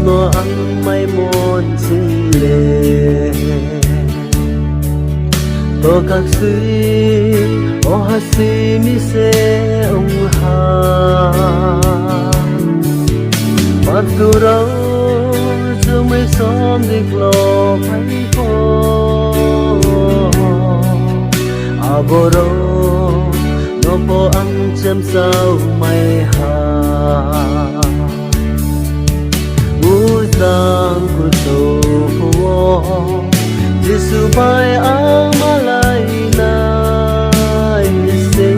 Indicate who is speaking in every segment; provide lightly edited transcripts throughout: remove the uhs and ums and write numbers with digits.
Speaker 1: ngô ăn may môn xin lệ tô các suy ô hát si mi se ông ha mặt tu rau chưa mấy xóm đi lo phải cô à bồ rau nó po ăn chém sao mày ha Sang ku to po Jesu bai ang malay na ise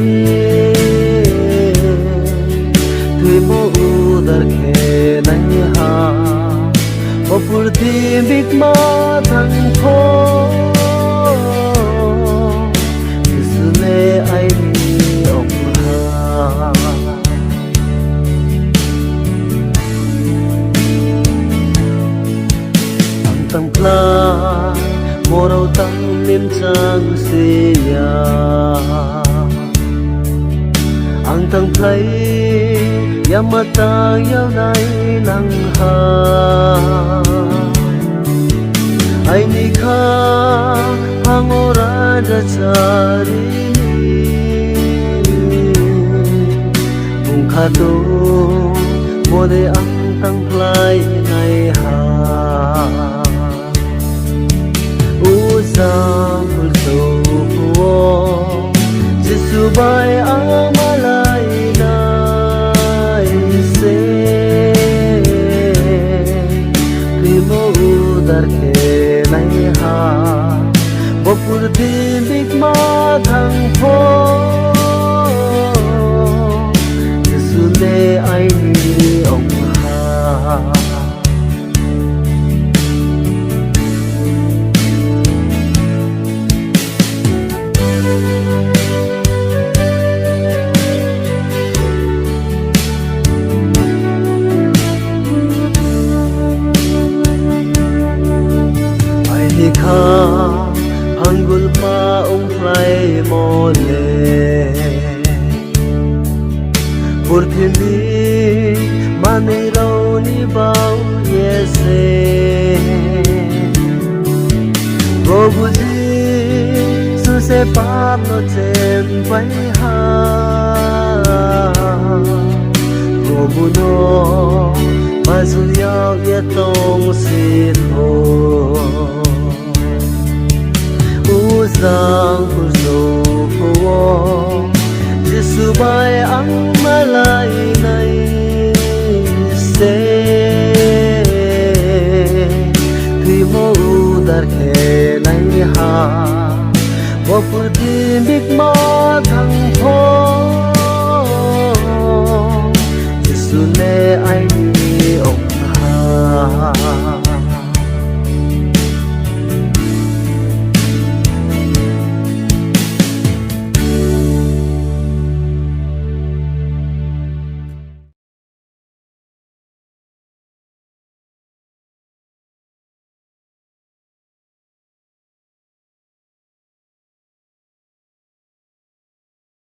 Speaker 1: Tui mo udar ke nai ha O purti bik ma thang po Jesu le ai ni ong ha tăng pla mô đâu tăng niềm trang xìa ang tăng thấy yamata yaw nai nang ha ai ni kha hangora da chari bung kha tu mo de ang tăng plai nai ha Sang kulto po Jesu bai ang malay na ise Primo udar ke nai ha Bopur din big ma thang po Jesu le ai ni ong ha Kha angul pa ong play mo le Purthini mane rau ni bau yese Prabhu ji su se pa no chen pai ha Prabhu no